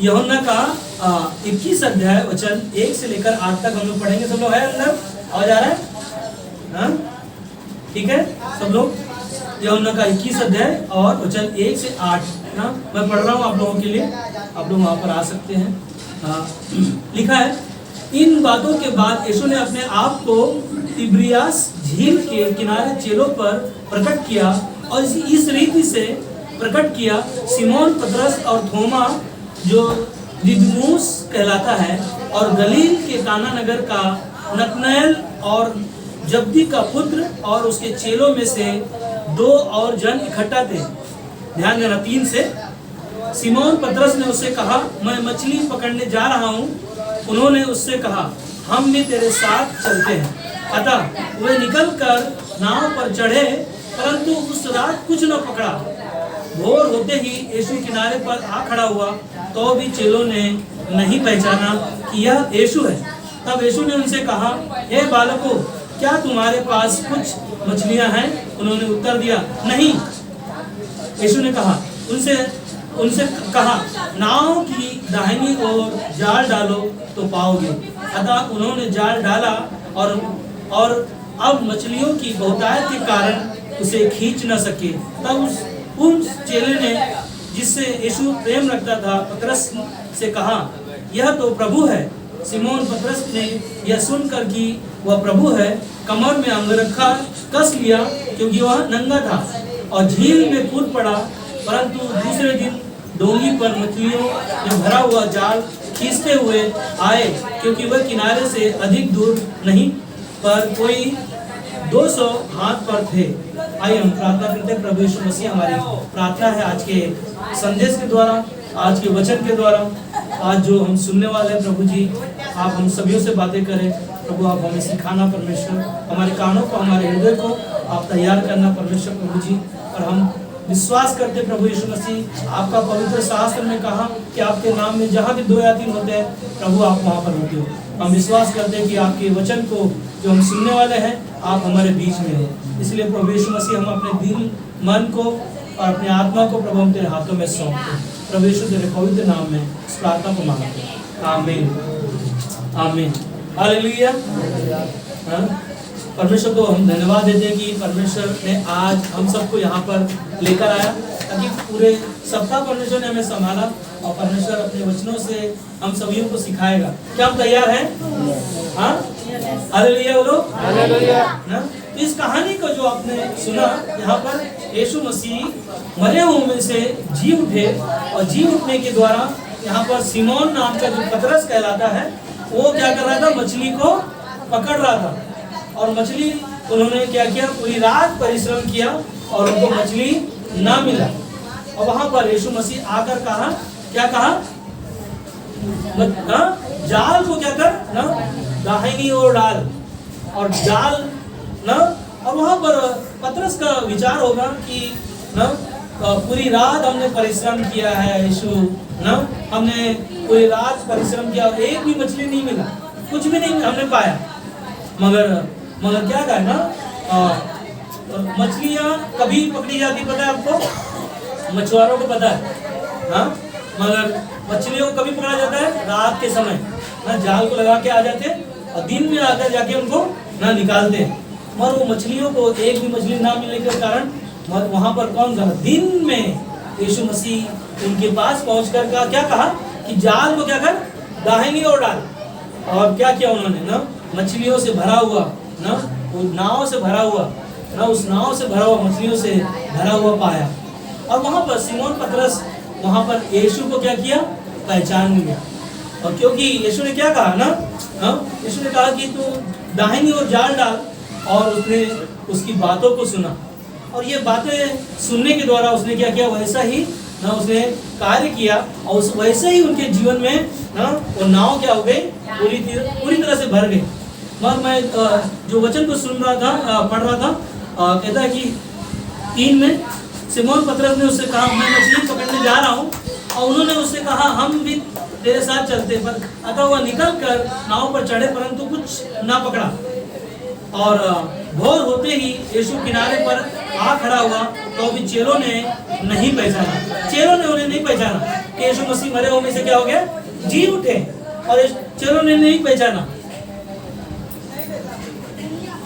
यूहन्ना का 21 अध्याय वचन 1 से लेकर 8 तक हम लोग पढ़ेंगे। सब लोग है अंदर? आवाज आ रहा है? हाँ, ठीक है सब लोग। यूहन्ना का 21 अध्याय और वचन 1 से 8 ना मैं पढ़ रहा हूँ आप लोगों के लिए, आप लोग वहां पर आ सकते हैं। लिखा है, इन बातों के बाद यीशु ने अपने आप को तिब्रियास झील के किनारे चेलों पर प्रकट किया और इस रीति से प्रकट किया, सिमोन पतरस और थोमा जो दिदुमुस कहलाता है और गलील के काना नगर का नतनएल और जब्दी का पुत्र और उसके चेलों में से 2 और जन इकट्ठा थे। ध्यान देना 3 से। सिमोन पतरस ने उससे कहा, मैं मछली पकड़ने जा रहा हूँ। उन्होंने उससे कहा, हम भी तेरे साथ चलते हैं। अतः वे निकलकर नाव पर चढ़े, परंतु उस रात कुछ न पकड़ा। भोर होते ही यीशु किनारे पर आ खड़ा हुआ, तो भी चेलों ने नहीं पहचाना कि यह यीशु है। तब यीशु ने उनसे कहा, हे बालकों, क्या तुम्हारे पास कुछ मछलियां हैं? उन्होंने उत्तर दिया, नहीं। यीशु ने कहा उनसे कहा, नाव की दाहिनी ओर जाल डालो तो पाओगे। अतः उन्होंने जाल डाला और अब मछलियों की बहुतायत के कारण उसे खींच न सके। तब उन चेले ने जिससे यीशु प्रेम रखता था पतरस से कहा, यह तो प्रभु है। सिमोन पतरस ने यह सुनकर कि वह प्रभु है, कमर में अंगरखा कस लिया, क्योंकि वह नंगा था, और झील में कूद पड़ा। परंतु दूसरे दिन डोंगी पर मछलियों में भरा हुआ जाल खींचते हुए आए, क्योंकि वह किनारे से अधिक दूर नहीं, पर कोई 200 हाथ पर थे। आइए हम प्रार्थना करते हैं। प्रभु यीशु मसीह, हमारी प्रार्थना है आज के संदेश के द्वारा, आज के वचन के द्वारा, आज जो हम सुनने वाले हैं प्रभु जी, आप हम सभी से बातें करें प्रभु। आप हमें सिखाना परमेश्वर, हमारे कानों को, हमारे हृदय को आप तैयार करना परमेश्वर प्रभु जी। और हम विश्वास करते प्रभु यीशु मसीह, आपका पवित्र शास्त्र में कहा कि आपके नाम में जहाँ भी 2 या 3 होते हैं प्रभु आप वहाँ पर होते हो। हम विश्वास करते हैं कि आपके वचन को जो हम सुनने वाले हैं आप हमारे बीच में हो। इसलिए प्रभु यीशु मसीह, हम अपने दिल, मन को और अपनी आत्मा को प्रभु हम तेरे हाथों में सौंपते हैं। प्रभु यीशु तेरे पवित्र नाम में इस प्रार्थना को मांगते हैं, आमीन आमीन हालेलुया। परमेश्वर को हम धन्यवाद देते हैं कि परमेश्वर ने आज हम सबको यहाँ पर लेकर आया, ताकि पूरे सप्ताह परमेश्वर ने हमें संभाला और परमेश्वर अपने वचनों से हम सभी को सिखाएगा। क्या हम तैयार हैं? हाँ, हालेलुया बोलो, हालेलुया। तो इस कहानी को जो आपने सुना, यहाँ पर यीशु मसीह मरे हुओं में से जी उठे और जी उठने के द्वारा यहाँ पर सिमोन नाम का जो पतरस कहलाता है, वो क्या कर रहा था? मछली को पकड़ रहा था। और मछली उन्होंने क्या किया? पूरी रात परिश्रम किया और उनको मछली ना मिला। और वहां पर यीशु मसीह आकर कहा, क्या कहा? जाल को क्या कर ना दाहिनी ओर डाल, और जाल ना। और वहां पर पतरस का विचार होगा कि ना पूरी रात हमने परिश्रम किया है यीशु ना, हमने पूरी रात परिश्रम किया और एक भी मछली नहीं मिला, कुछ भी नहीं हमने पाया। मगर क्या कहा ना, मछलियाँ कभी पकड़ी जाती पता है आपको? मछुआरों को पता है हाँ, मगर मछलियों को कभी पकड़ा जाता है? रात के समय ना, जाल को लगा के आ जाते हैं और दिन में आकर जाके उनको ना निकालते हैं। मगर वो मछलियों को एक भी मछली ना मिलने के कारण वहां पर कौन था? दिन में यीशु मसीह उनके पास पहुंचकर क्या कहा कि जाल को क्या कर? दाहिनी ओर डाल। और क्या किया उन्होंने ना? मछलियों से भरा हुआ ना, वो नाव से भरा हुआ ना, उस नाव से भरा हुआ मछलियों से भरा हुआ पाया। और वहां पर सिमोन पतरस वहां पर यीशु को क्या किया? पहचान लिया। और क्योंकि यीशु ने क्या कहा ना, यीशु ने कहा कि तू दाहिनी ओर जाल डाल, और उसने उसकी बातों को सुना और ये बातें सुनने के द्वारा उसने क्या किया? वैसा ही ना उसने कार्य किया और उस वैसे ही उनके जीवन में ना वो नाव क्या हो गई? पूरी तरह से भर गई। मगर मैं जो वचन को सुन रहा था, पढ़ रहा था, कहता है कि 3 में सिमोन पतरस ने उससे कहा, मैं मछली पकड़ने जा रहा हूँ। और उन्होंने उससे कहा, हम भी तेरे साथ चलते। पर अतः वह निकल कर नाव पर चढ़े, परंतु कुछ ना पकड़ा। और भोर होते ही यीशु किनारे पर आ खड़ा हुआ, तो भी चेलों ने नहीं पहचाना। चेलों ने उन्हें नहीं पहचाना कि यीशु मसीह मरे हुए में से क्या हो गया, जी उठे, और चेलों ने नहीं पहचाना।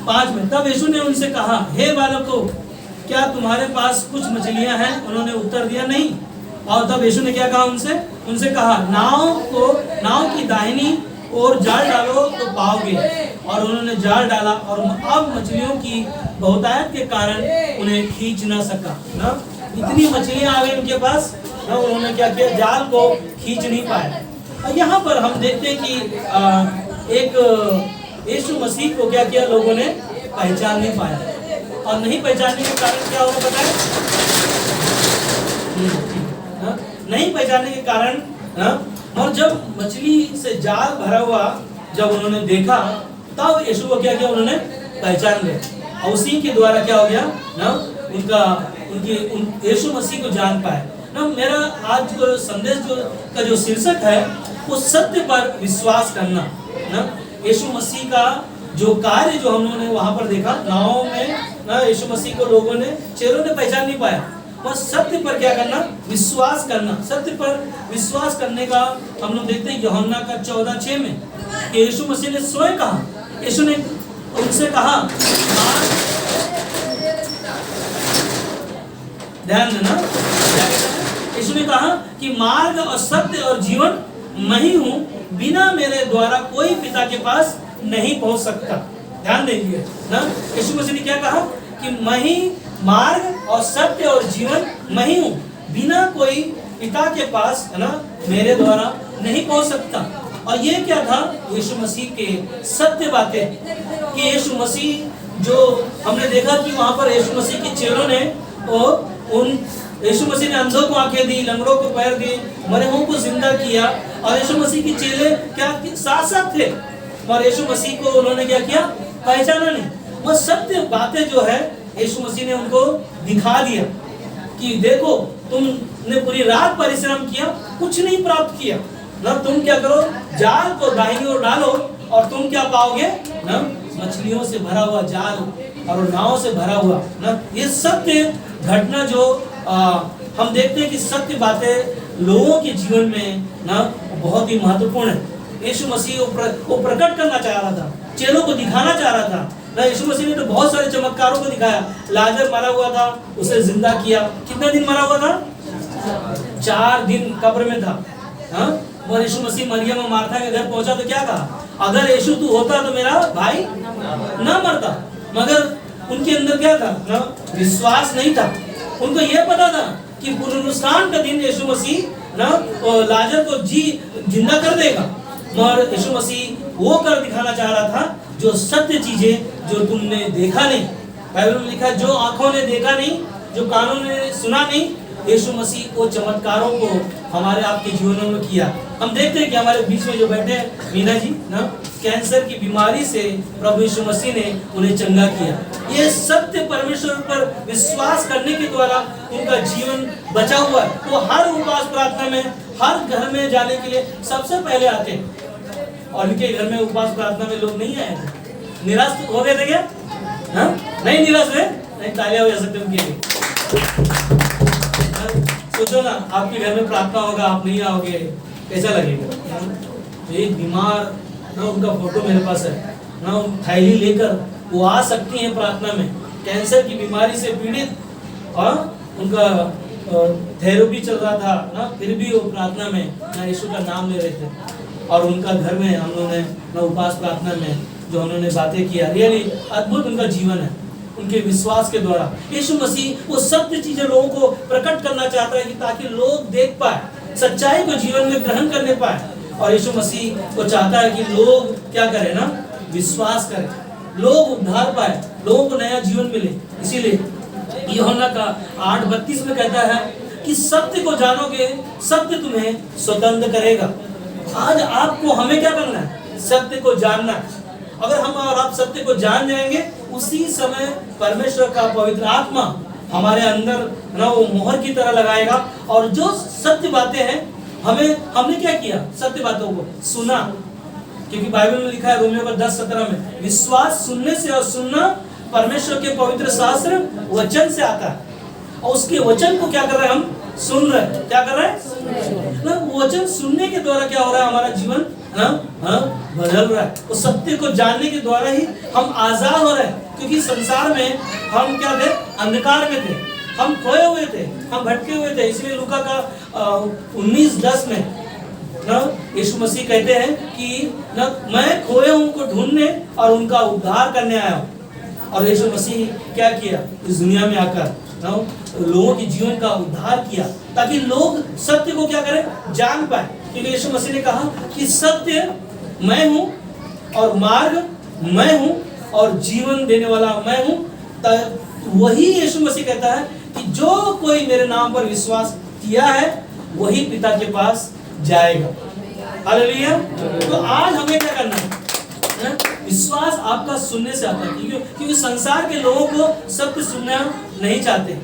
5 में तब यीशु ने उनसे कहा, हे बालकों, क्या तुम्हारे पास कुछ मछलियां हैं? उन्होंने उत्तर दिया, नहीं। और तब यीशु ने क्या कहा उनसे कहा, नाव की दाहिनी ओर जाल डालो तो पाओगे। और उन्होंने जाल डाला, और अब मछलियों की बहुतायत के कारण उन्हें खींच ना सका ना, इतनी मछलियां आ गई उनके पास ना, उन्होंने क्या किया, जाल को खींच नहीं पाए। और यहाँ पर हम देखते हैं कि एक यीशु मसीह को क्या किया, लोगों ने पहचान नहीं पाया। और नहीं पहचानने के कारण क्या होगा पता है? नहीं पहचानने के कारण और जब मछली से जाल भरा हुआ जब उन्होंने देखा, तब यीशु को क्या किया, उन्होंने पहचान लिया। और उसी के द्वारा क्या हो गया ना, यीशु मसीह को जान पाए ना। मेरा आज जो संदेश का जो शीर्षक है वो सत्य पर विश्वास करना ना। यीशु मसीह का जो कार्य जो हम लोगों ने वहां पर देखा नाव में ना, यीशु मसीह को लोगों ने, चेलों ने पहचान नहीं पाया। और सत्य पर क्या करना, विश्वास करना। सत्य पर विश्वास करने का हम लोग देखते हैं यूहन्ना का 14:6 में कि यीशु मसीह ने स्वयं कहा, यीशु ने उनसे कहा, ध्यान देना, यीशु ने कहा कि मार्ग और सत्य और जीवन मैं ही हूं, बिना मेरे द्वारा कोई पिता के पास नहीं पहुंच सकता। ध्यान देंगे ना, यीशु मसीह ने क्या कहा कि मैं ही मार्ग और सत्य और जीवन मैं ही हूं, बिना कोई पिता के पास है ना मेरे द्वारा नहीं पहुंच सकता। और ये क्या था, यीशु मसीह के सत्य बातें कि यीशु मसीह जो हमने देखा कि वहां पर यीशु मसीह के चेलों ने यीशु मसीह ने अंधों को आंखें दी, लंगड़ों को पैर दिए, मरे हुओं को जिंदा किया। और यीशु मसीह के चेले क्या साथ थे, और यीशु मसीह को उन्होंने क्या किया, पहचाना नहीं। वो सत्य बातें जो है यीशु मसीह ने उनको दिखा दिया कि देखो, तुमने पूरी रात परिश्रम किया, कुछ नहीं प्राप्त किया ना, तुम क्या करो, जाल को दाहिनी ओर डालो और तुम क्या पाओगे ना, मछलियों से भरा हुआ जाल और नाव से भरा हुआ ना। ये सत्य घटना जो हम देखते हैं कि सत्य बातें लोगों के जीवन में ना बहुत ही महत्वपूर्ण है। यीशु मसीह वो प्रकट करना चाह रहा था, चेलों को दिखाना चाह रहा था ना। यीशु मसीह ने तो बहुत सारे चमत्कारों को दिखाया। लाजर मरा हुआ था, उसे जिंदा किया। कितने दिन मरा हुआ था? 4 दिन कब्र में था। हाँ, और यीशु मसीह मरियम और मार्था के घर पहुंचा तो क्या कहा, अगर यीशु तू होता तो मेरा भाई ना मरता। मगर उनके अंदर क्या था ना, विश्वास नहीं था। उनको यह पता था कि पुनरुत्थान का दिन यीशु मसीह ना लाजर को जिंदा कर देगा। मगर यीशु मसीह वो कर दिखाना चाह रहा था जो सत्य चीजें जो तुमने देखा नहीं। बाइबल में लिखा है, जो आंखों ने देखा नहीं, जो कानों ने सुना नहीं, यीशु मसीह को चमत्कारों को हमारे आपके जीवनों में किया। हम देखते हैं कि हमारे बीच में जो बैठे हैं मीना जी ना, कैंसर की बीमारी से प्रभु यीशु मसीह ने उन्हें चंगा किया। ये सत्य परमेश्वर पर विश्वास करने के द्वारा उनका जीवन बचा हुआ है। वो हर उपवास प्रार्थना में, हर घर में जाने के लिए सबसे पहले आते हैं। और उनके घर में उपवास प्रार्थना में लोग नहीं आए थे, निराश हो गए थे क्या? हाँ, नहीं निराश हुए, नहीं तालियां हो जा सकते उनके लिए। सोचो ना, आपके घर में प्रार्थना होगा, आप नहीं आओगे, कैसा लगेगा? एक बीमार ना, उनका फोटो मेरे पास है ना, थैली लेकर वो आ सकती हैं प्रार्थना में, कैंसर की बीमारी से पीड़ित, और उनका थेरेपी चल रहा था ना, फिर भी वो प्रार्थना में ना यीशु का नाम ले रहे थे। और उनका घर में हम लोगों ने ना उपवास प्रार्थना में जो उन्होंने बातें किया, रियली अद्भुत उनका जीवन है उनके विश्वास के द्वारा। यीशु मसीह वो सत्य चीजें लोगों को प्रकट करना चाहता है कि ताकि लोग देख पाए, सच्चाई को जीवन में ग्रहण करने पाए। और यीशु मसीह वो चाहता है कि लोग क्या करें ना, विश्वास करें, लोग उद्धार पाए, लोगों को नया जीवन मिले। इसीलिए यूहन्ना का 8:32 में कहता है कि सत्य को जानोगे, सत्य तुम्हें स्वतंत्र करेगा। आज आपको हमें क्या करना है? सत्य को जानना है। अगर हम और आप सत्य को जान जाएंगे, उसी समय परमेश्वर का पवित्र आत्मा हमारे अंदर ना वो मोहर की तरह लगाएगा। और जो सत्य बातें हैं, हमने क्या किया? सत्य बातों को सुना, क्योंकि बाइबल में लिखा है रोमियो 10:17 में, विश्वास सुनने से और सुनना परमेश्वर के पवित्र शास्त्र वचन से आता है, और उसके वचन को क्या कर रहे हैं हम? सुन रहे हैं। क्या कर रहे हैं? ना वचन सुनने के द्वारा क्या हो रहा है? हमारा जीवन बदल रहा है। उस सत्य को जानने के द्वारा ही हम आजाद हो रहे हैं, क्योंकि संसार में हम क्या थे? अंधकार में थे, हम खोए हुए थे, हम भटके हुए थे। इसलिए लूका का 19:10 में ना यीशु मसीह कहते हैं कि ना मैं खोए हुओं को ढूंढने और उनका उद्धार करने आया हूँ। और यीशु मसीह क्या किया? इस दुनिया में आकर ना लोगों के जीवन का उद्धार किया, ताकि लोग सत्य को क्या करें? जान पाए। क्योंकि यीशु मसीह ने कहा कि सत्य मैं हूँ और मार्ग मैं हूँ और जीवन देने वाला मैं हूँ। वही यीशु मसीह कहता है कि जो कोई मेरे नाम पर विश्वास किया है वही पिता के पास जाएगा। हालेलुया। तो आज हमें क्या करना है? विश्वास आपका सुनने से आता है, क्योंकि संसार के लोगों को सत्य सुनना नहीं चाहते।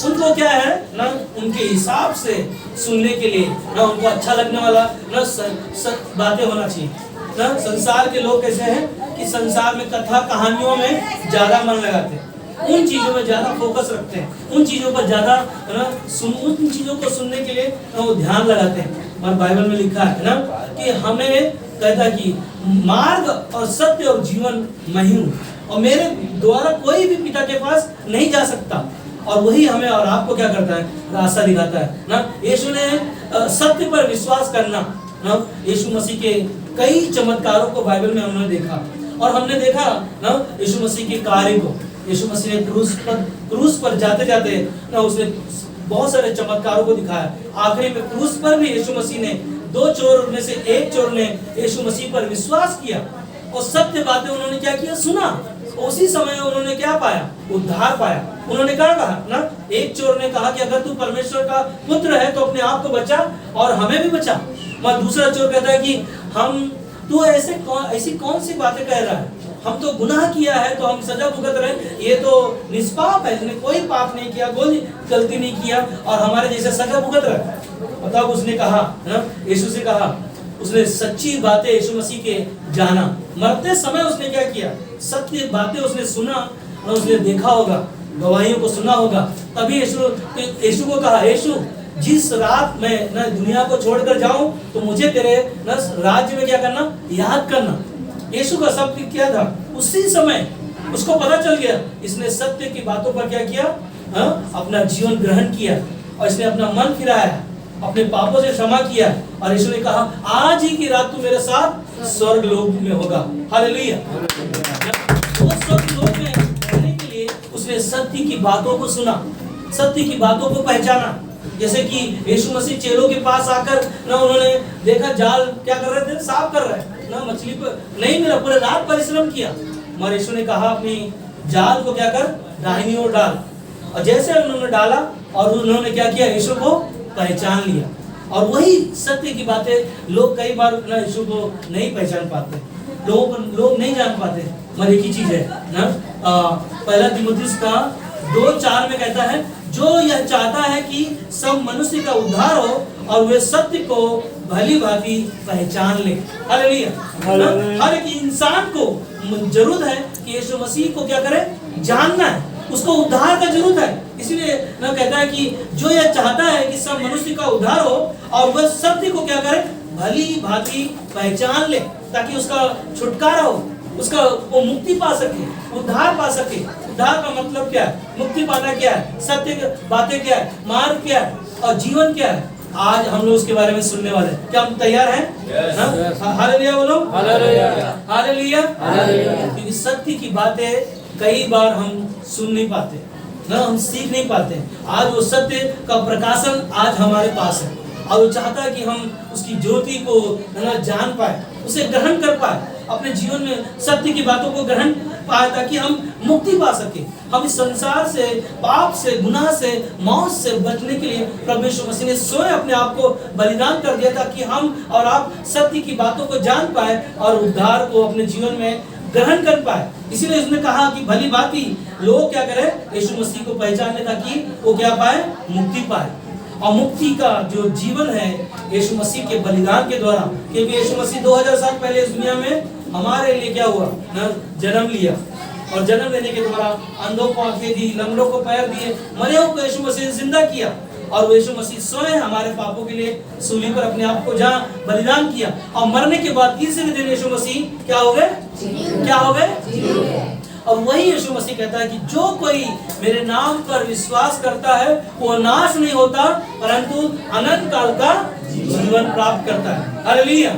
उनको क्या है ना, उनके हिसाब से सुनने के लिए ना उनको अच्छा लगने वाला ना बातें होना चाहिए ना। संसार के लोग कैसे हैं कि संसार में कथा कहानियों में ज्यादा मन लगाते हैं, उन चीजों में ज्यादा फोकस रखते हैं, उन चीजों पर ज्यादा ना उन चीजों को सुनने के लिए ना वो ध्यान लगाते हैं। हमारे बाइबल में लिखा है ना कि हमें कहता कि मार्ग और सत्य और जीवन मैं ही हूँ, और मेरे द्वारा कोई भी पिता के पास नहीं जा सकता। और वही हमें और आपको क्या करता है? रास्ता दिखाता है ना। यीशु ने सत्य पर विश्वास करना ना, यीशु मसीह के कई चमत्कारों को बाइबल में हमने देखा, और हमने देखा ना यीशु मसीह के कार्य को। यीशु मसीह ने क्रूस पर जाते जाते ना उसने बहुत सारे चमत्कारों को दिखाया। आखिरी में क्रूस पर भी यीशु मसीह ने 2 चोर में से एक चोर ने यीशु मसीह पर विश्वास किया, और सत्य बातें उन्होंने क्या किया? सुना। उसी समय उन्होंने क्या पाया? उद्धार पाया। उन्होंने क्या कहा ना? एक चोर ने कहा कि अगर तू परमेश्वर का पुत्र है तो अपने आप को बचा और हमें भी बचा। मगर दूसरा चोर कहता है कि तू ऐसी कौन सी बातें कह रहा है? हम तो गुनाह किया है तो हम सजा भुगत रहे, ये तो निष्पाप है, इसने कोई पाप नहीं किया, कोई गलती नहीं किया, और हमारे जैसे सजा भुगत रहे। बताओ, उसने कहा ना, यीशु से कहा, उसने सच्ची बातें यीशु मसीह के जाना। मरते समय उसने क्या किया? सत्य बातें उसने सुना, और उसने देखा होगा, गवाहियों को सुना होगा। तभी यीशु को कहा, यीशु जिस रात मैं ना दुनिया को छोड़कर जाऊं तो मुझे तेरे ना राज्य में क्या करना? याद करना। यीशु का सब क्या था? उसी समय उसको पता चल गया। इसने सत्य की बातों पर क्या किया? अपना जीवन ग्रहण किया, और इसने अपना मन फिराया, अपने पापों से क्षमा किया, और यीशु ने कहा आज ही की रात तू मेरे साथ स्वर्ग लोक में होगा। हालेलुया। वो स्वर्ग लोक में रहने के लिए उसने सत्य की बातों को सुना, सत्य की बातों को पहचाना। जैसे कि यीशु मसीह चेलों के पास आकर ना उन्होंने देखा जाल क्या कर रहे थे? साफ कर रहे हैं ना, मछली पर नहीं मिला, पूरे रात परिश्रम किया, मगर यीशु ने कहा अपनी जाल को क्या कर? दाहिनी ओर डाल। और जैसे उन्होंने डाला और उन्होंने क्या किया? यीशु को पहचान लिया। और वही सत्य की बातें लोग कई बार ना यीशु को नहीं पहचान पाते, लोग नहीं जान पाते। मगर एक ही चीज है ना, पहला तीमुथियुस का 2:4 में कहता है, जो यह चाहता है कि सब मनुष्य का उद्धार हो और वे सत्य को भली भांति पहचान ले। हालेलुया। हर एक इंसान को जरूरत है कि यीशु मसीह को क्या करे? जानना है, उसको उद्धार का जरूरत है। इसलिए ना कहता है कि जो यह चाहता है कि सब मनुष्य का उद्धार हो और वह सत्य को क्या करे? भली भांति पहचान ले, ताकि उसका छुटकारा हो, उसका वो मुक्ति पा सके, उद्धार पा सके। उद्धार का मतलब क्या है? मुक्ति पाना क्या है? सत्य बातें क्या है? मार्ग क्या है? और जीवन क्या है? आज हम लोग उसके बारे में सुनने वाले हैं। क्या हम तैयार हैं? हालेलुया बोलो। हालेलुया। क्योंकि सत्य की बातें कई बार हम सुन नहीं पाते ना, हम सीख नहीं पाते। आज वो सत्य का प्रकाशन आज हमारे पास है, और वो चाहता है कि हम उसकी ज्योति को ना जान पाए, उसे ग्रहण कर पाए, अपने जीवन में सत्य की बातों को ग्रहण पाए, ताकि हम मुक्ति पा सके। हम इस संसार से, पाप से, गुनाह से, मौत से बचने के लिए प्रभु यीशु मसीह ने स्वयं अपने आप को बलिदान कर दिया, ताकि हम और आप सत्य की बातों को जान पाए और उद्धार को अपने जीवन में ग्रहण कर पाए। इसीलिए उसने कहा कि भली भांति लोग क्या करें? यीशु मसीह को पहचाने, ताकि वो क्या पाए? मुक्ति पाए। और मुक्ति का जो जीवन है यीशु मसीह के बलिदान के द्वारा, क्योंकि यीशु मसीह 2000 साल पहले इस दुनिया में हमारे लिए क्या हुआ ना? जन्म लिया, और जन्म लेने के द्वारा अंधों को आंखें दी, लंगड़ों को पैर दिए, मरे हुए को यीशु मसीह ने जिंदा किया। और वो यीशु मसीह स्वयं हमारे पापों के लिए सूली पर अपने आप को जहाँ बलिदान किया, और मरने के बाद तीसरे दिन यीशु मसीह क्या हो गए? क्या हो गए? और वही यीशु मसीह कहता है कि जो कोई मेरे नाम पर विश्वास करता है वो नाश नहीं होता परंतु अनंत काल का जीवन प्राप्त करता है। Hallelujah,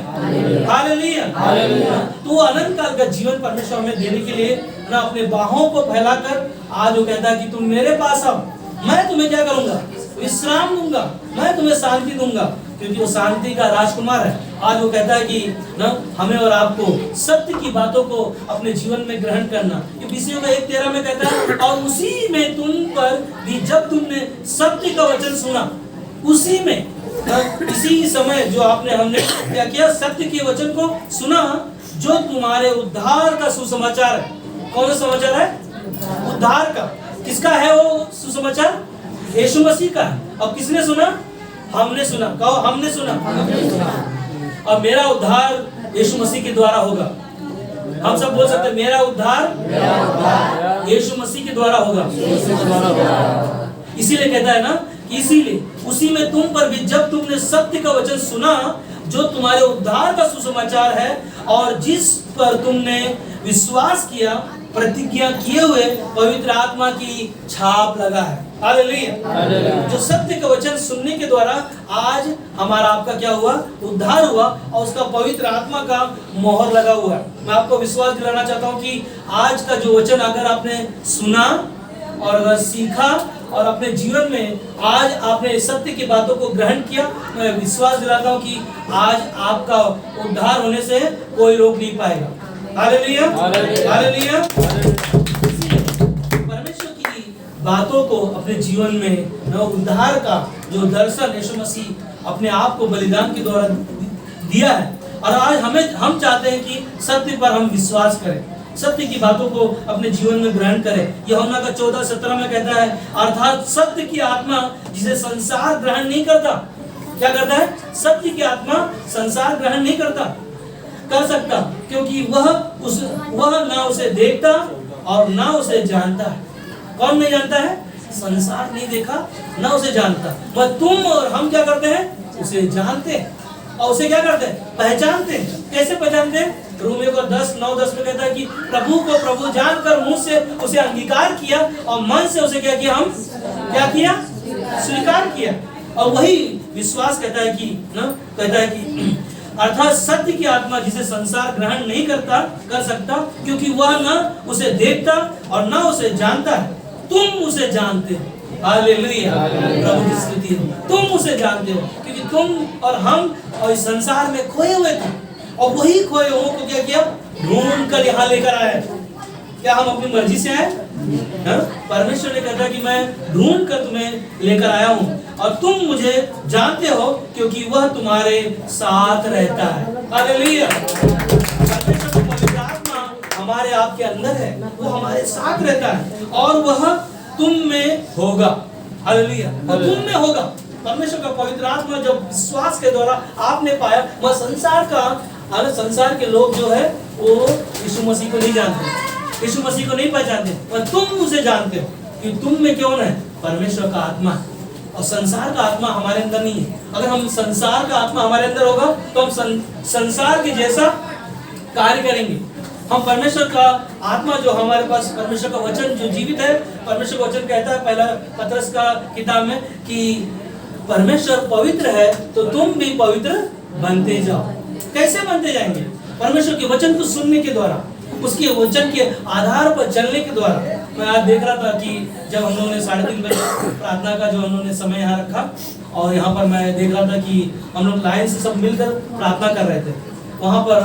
hallelujah, hallelujah. तो अनंत काल का जीवन परमेश्वर हमें देने के लिए ना अपने बाहों को फैलाकर आज वो कहता है कि तुम मेरे पास आओ, मैं तुम्हें क्या करूंगा? विश्राम दूंगा, मैं तुम्हें शांति दूंगा, क्योंकि वो शांति का राजकुमार है। आज वो कहता है कि ना हमें और आपको सत्य की बातों को अपने जीवन में ग्रहण करना। इफिसियों का 1:13 में कहता है और उसी में तुम पर भी जब तुमने सत्य का वचन सुना, उसी में इसी समय जो हमने क्या किया? सत्य के वचन को सुना जो तुम्हारे उद्धार का सुसमाचार है। कौन सा समाचार है? उद्धार का। किसका है वो सुसमाचार? यीशु मसीह का। अब किसने सुना? हमने सुना। कहो हमने सुना। अब मेरा उद्धार यीशु मसीह के द्वारा होगा। हम सब बोल सकते हैं मेरा उद्धार यीशु मसीह के द्वारा होगा। इसीलिए कहता है ना कि इसीलिए उसी में तुम पर भी जब तुमने सत्य का वचन सुना जो तुम्हारे उद्धार का सुसमाचार है और जिस पर तुमने विश्वास किया, प्रतिज्ञा किए हुए पवित्र आत्मा की छाप लगा है। हालेलुया। जो सत्य का वचन सुनने के द्वारा आज हमारा आपका क्या हुआ? उद्धार हुआ और उसका पवित्र आत्मा का मोहर लगा हुआ है। मैं आपको विश्वास दिलाना चाहता हूँ कि आज का जो वचन अगर आपने सुना और अगर सीखा और अपने जीवन में आज आपने सत्य की बातों को ग्रहण किया, मैं विश्वास दिलाता हूँ कि आज आपका उद्धार होने से कोई रोक नहीं पाएगा। Hallelujah, hallelujah. परमेश्वर की बातों को अपने जीवन में उद्धार का जो दर्शन यीशु मसीह अपने आप को बलिदान के द्वारा दिया है, और आज हम चाहते हैं कि सत्य पर हम विश्वास करें, सत्य की बातों को अपने जीवन में ग्रहण करें। यूहन्ना का 14:17 में कहता है अर्थात सत्य की आत्मा जिसे संसार ग्रहण नहीं करता। क्या करता है? सत्य की आत्मा संसार ग्रहण नहीं कर सकता क्योंकि वह ना उसे देखता और ना उसे जानता है। कौन नहीं जानता है? संसार नहीं देखा ना उसे जानता। पर तुम और हम क्या करते हैं? उसे जानते हैं और उसे क्या करते हैं? पहचानते हैं। कैसे पहचानते हैं? रोमियो को 10:9-10 में कहता है कि प्रभु को प्रभु जानकर मुंह से उसे अंगीकार किया और मन से उसे क्या किया? हम क्या किया? स्वीकार किया। और वही विश्वास कहता है कि अर्थात सत्य की आत्मा जिसे संसार ग्रहण नहीं कर सकता क्योंकि वह न उसे देखता और न उसे जानता है। तुम उसे जानते हो। हालेलुया, प्रभु की स्तुति हो। तुम उसे जानते हो क्योंकि तुम और हम और इस संसार में खोए हुए थे और वही खोए हुओं को क्या किया? ढूंढ कर यहाँ लेकर आए। क्या हम अपनी मर्जी से आए? परमेश्वर ने कहा कि मैं ढूंढ कर तुम्हें लेकर आया हूँ और तुम मुझे जानते हो क्योंकि वह तुम्हारे साथ रहता है। हालेलुया। परमेश्वर का पवित्र आत्मा हमारे आपके अंदर है, वो हमारे साथ रहता है और वह तुम में होगा। हालेलुया, वो तुम में होगा। परमेश्वर का पवित्र आत्मा जब विश्वास के द्वारा आपने पाया, वह संसार के लोग जो है वो यीशु मसीह को नहीं जानते, यीशु मसीह को नहीं पहचानते, पर तुम उसे जानते हो कि तुम में कौन है? परमेश्वर का आत्मा है और संसार का आत्मा हमारे अंदर नहीं है। अगर हम संसार का आत्मा हमारे अंदर होगा तो हम संसार के जैसा कार्य करेंगे। हम परमेश्वर का आत्मा जो हमारे पास, परमेश्वर का वचन जो जीवित है, परमेश्वर का वचन कहता है पहला पत्रस का किताब में कि परमेश्वर पवित्र है तो तुम भी पवित्र बनते जाओ। कैसे बनते जाएंगे? परमेश्वर के वचन को सुनने के द्वारा, उसके वचन के आधार पर चलने के द्वारा। मैं आज देख रहा था कि जब हम लोगों ने 3:30 बजे प्रार्थना का जो हम लोगों ने समय यहाँ रखा और यहाँ पर मैं देख रहा था कि हम लोग लाइन से सब मिलकर प्रार्थना कर रहे थे। वहाँ पर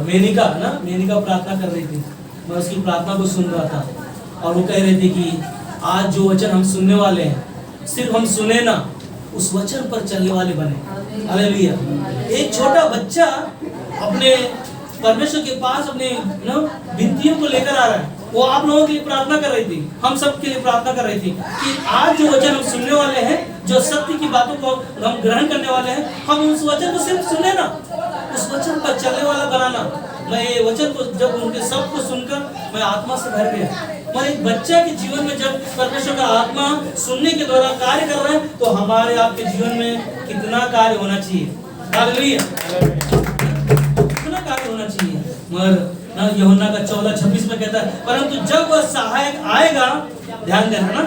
मेनिका प्रार्थना कर रही थी। मैं उसकी प्रार्थना को सुन रहा था और वो कह रहे थे कि आज जो वचन हम सुनने वाले हैं, सिर्फ हम सुने ना, उस वचन पर चलने वाले बने। हालेलुया। एक छोटा बच्चा अपने परमेश्वर के पास अपने विनतियों को लेकर आ रहा है। वो आप लोगों के लिए प्रार्थना कर रही थी, हम सब के लिए प्रार्थना कर रही थी कि आज जो वचन हम सुनने वाले हैं, जो सत्य की बातों को हम ग्रहण करने वाले हैं, हम उस वचन को सिर्फ सुने ना, उस वचन पर चलने वाला बनाना। मैं ये वचन को जब उनके सब को सुनकर मैं आत्मा से भर गया। और एक बच्चा के जीवन में जब परमेश्वर का आत्मा सुनने के द्वारा कार्य कर रहा है तो हमारे आपके जीवन में कितना कार्य होना चाहिए। हालेलुया, कितना कार्य होना चाहिए। मगर यूहन्ना का 14:26 में कहता है परंतु जब वह सहायक आएगा, ध्यान देना ना,